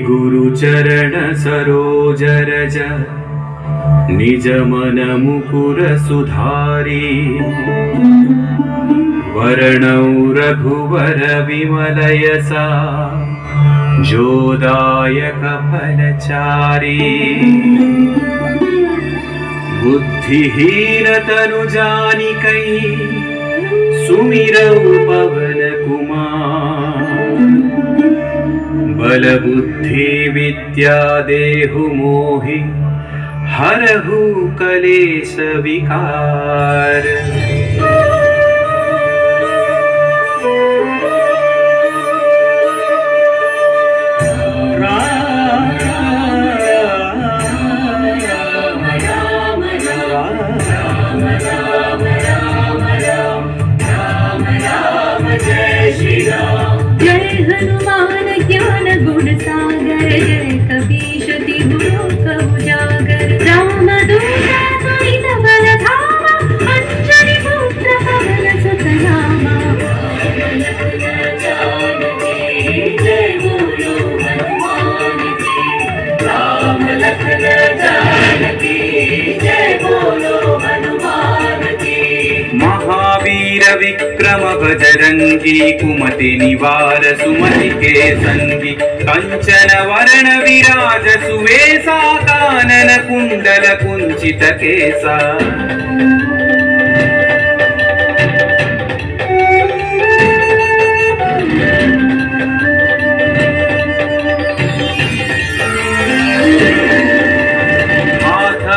गुरु चरण सरोज रज निज मन मुकुर सुधारी वर्णौ रघुवर विमल यसा जोदायक फलचारी बुद्धिहीन तनु जानिकै सुमिरौ पवन कुमार बल बुद्धि विद्या देहु मोहि हरहु कलेश विकार। हनुमान ज्ञान गुण सागर जय कपीश तिहु लोक उजागर राम दूत सहित बल धामा अंजनी पुत्र पवन सुत नामा राम लखन जानकी जय बोलो हनुमान की। महावीर विक्रम बजरंगी कुमति निवार सुमति के संगी कंचन वरण विराज सुवेशा कानन कुंडल कुंचित केसा।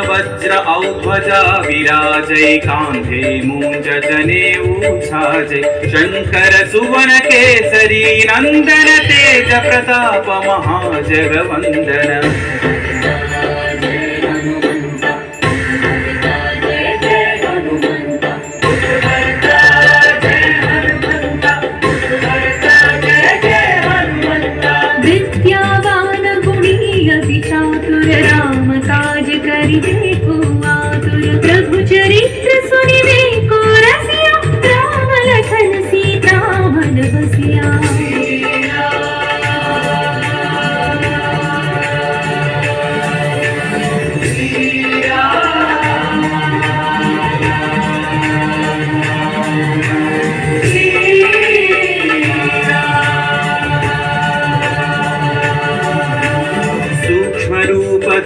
वज्र औध्वजा विराजै कांधे मूंज जनेऊ छाजै शंकर सुवन केसरी नंदन तेज प्रताप महाजगवंदन। विद्यावान गुणी अति चातुर राम काज करिबे को आतुर प्रभु चरित्र सुनिबे को रसिया राम लखन सीता मन बसिया।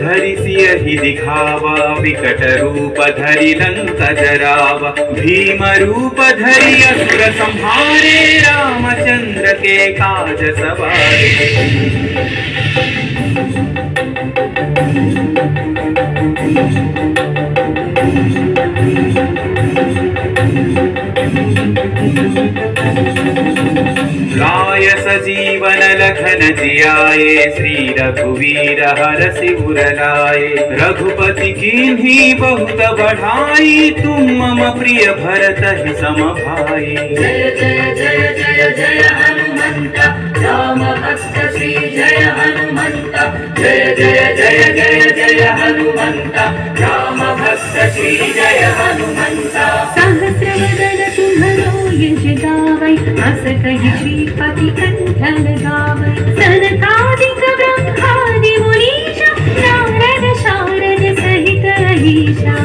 धरि सियहि दिखावा विकट रूप धरि लंक जरावा भीम रूप धरि असुर संहारे रामचंद्र के काज सवारे। लाय सजीवन लखन जियाए श्री रघुवीर हरषि उर लाए रघुपति कीन्ही बहुत बढ़ाई तुम मम प्रिय भरत ही सम भाई। जय जय जय जय जय हनुमंत राम भक्त श्री जय हनुमंत जय जय जय जय जय हनुमंत राम भक्त श्री जय हनुमंत। सहस्रवदन तुम्हरो यश गावै अस कहि श्रीपति कंठ लगावै सनकादिक ब्रह्मादि मुनीषा नारद शारद सहित अहीशा।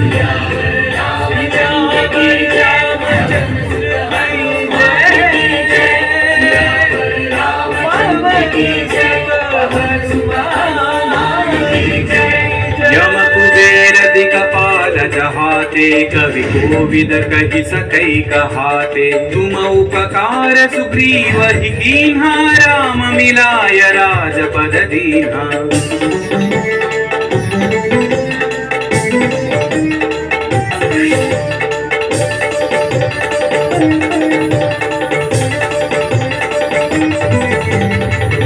यम कुबेर दिक्पाल जहाते कवि कोविद कहि सकै कहाते तुम उपकार सुग्रीव ही कीन्हा राम मिलाय राजपद दीन्हा।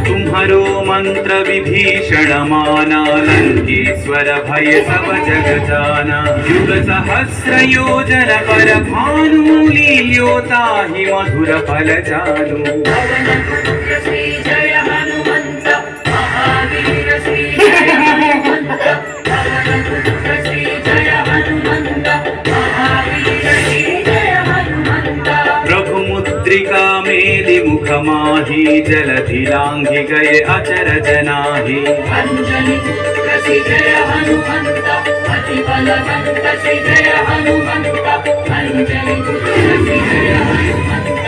तुम्हारो मंत्र विभीषण माना लंकेश्वर भय सब जग जाना युग सहस्र योजन पर भानु लील्योता ही मधुर फल जानू। श्री जय हनुमंत महावीर श्री जय हनुमंत श्री जय हनुमंत महावीर श्री जय हनुमंत। प्रभु मुद्रिका मेलि मुख माही जलधि लांघि गए अचरज नाही। अंजनी पुत्र श्री जय हनुमंत अति बलवंत श्री जय हनुमंत। अंजनी पुत्र श्री जय हनुमंत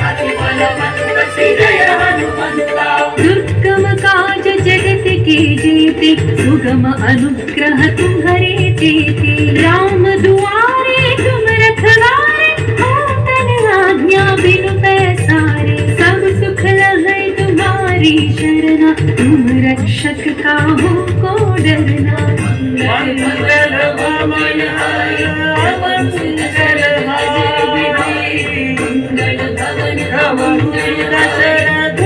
अति बलवंत श्री जय हनुमंत। दुर्गम काज जगत के जेते सुगम अनुग्रह तुम्हारे तेते। राम दुआरे तुम रखवारे होतन आज्ञा बिनु पैसारे। सब सुख लहै तुम्हारी शरणा तुम रक्षक काहू को डरना। मंगल भवन पवन सुंदर भजे विधाई। मंगल भवन दशरथ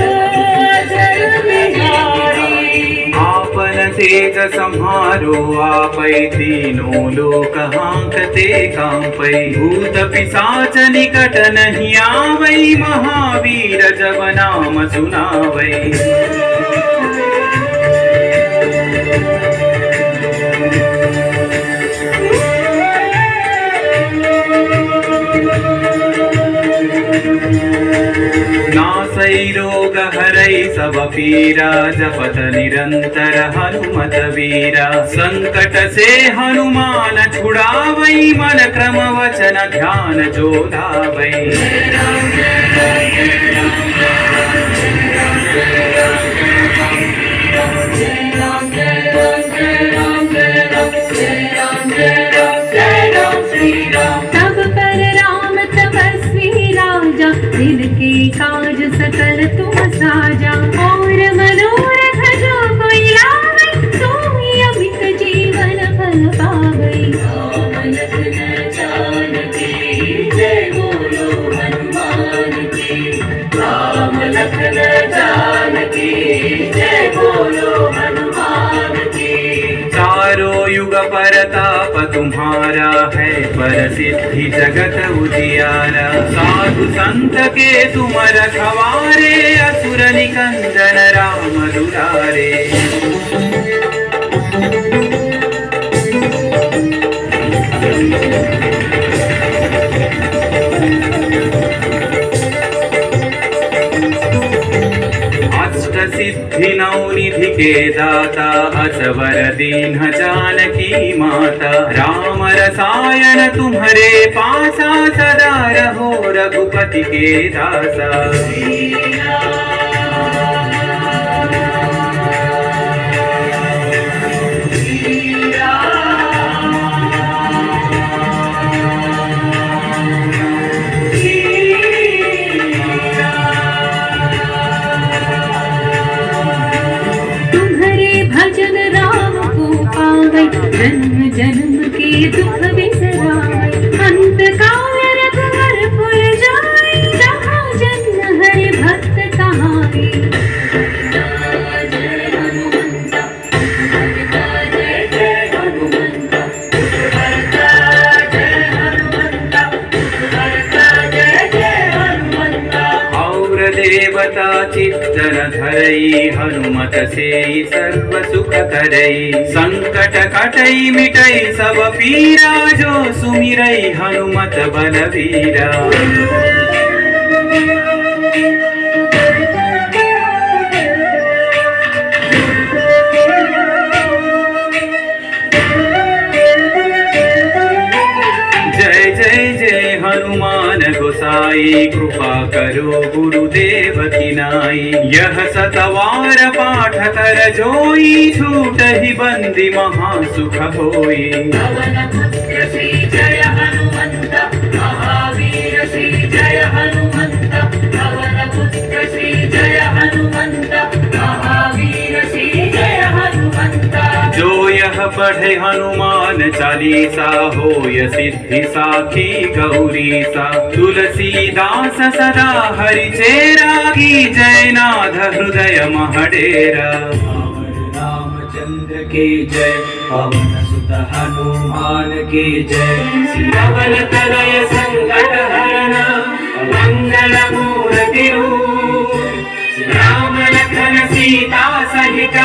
अजर बिहारी। आपन तेज सम्हारो आपै तीनों लोक हांकते कांपै। भूत पिशाच निकट नहीं आवै महावीर जब नाम सुनावै। नासै रोग हरै सब पीरा जपत निरंतर हनुमत वीरा। संकट से हनुमान छुड़ावै मन क्रम वचन ध्यान जो लावै। तब पर राम तपस्वी राजा जिनके काज सकल तुम साजा। और मनोरथ जो कोई लावै सोई अमित जीवन फल पावै। राम लखन जानकी जय बोलो हनुमान की। राम लखन जानकी जय बोलो हनुमान की। चारों युग परताप तुम्हारा है प्रसिद्धि जगत उजियारा। साधु संत के तुम रखवारे असुर निकंदन राम दुलारे। अष्ट सिद्धि नौ निधि के दाता असवर दीन जानकी माता। राम रसायन तुम्हारे पासा सदा रहो रघुपति के दासा। जन्म जन्म के दुख बिसरावै। अंत काल रघुवर पुर जाई। जहाँ जन्म हरि भक्त कहाई। जय हनुमंत जय जय हनुमंत। जय हनुमंत जय जय हनुमंत। और देवता चित्तन धरई हनुमत से सर्व सुख करई। संकट कटई मिटई सब पीरा जो सुमिरई हनुमत बलवीरा। जय जय जय हनुमान गोसाई कृपा करो गुरुदेव की नाई। यह सतवार पाठ कर जोई छूट ही बंदी महासुख होई। पवन पुत्र श्री जय हनुमंत महावीर श्री जय हनुमंत। पवन पुत्र श्री जय हनुमंत महावीर श्री जय हनुमंत। जो यह पढ़े हनुमान चालीसा होय सिद्धि साखी गौरी सा। तुलसीदास सदा हरि चेरा की जय नाथ हृदय महडेरा। रामचंद्र की जय पवन सुत हनुमान की जय। सियावर तनय संकट हरण मंगल मूर्ति राम लखन सीता सहित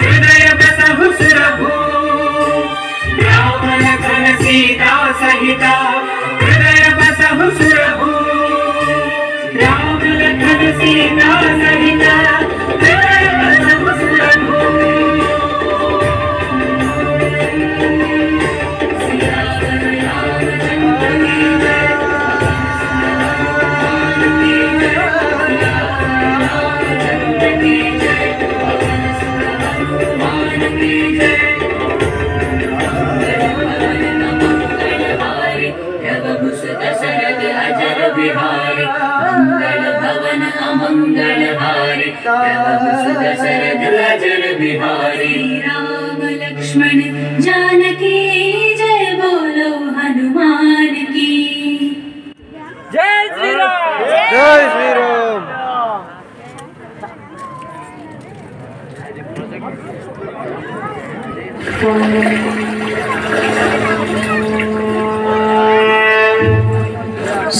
हृदय बसहु सुरभूप। राम लखन सीता सहित हृदय बसहु सुरभूप। राम लखन सीता अमंगलहारी प्रभु सुत शरद अजर बिहारी राम लक्ष्मण जानकी जय बोलो हनुमान की जय श्री राम। जय श्री राम।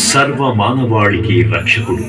సర్వ మానవాళికి రక్షకుడు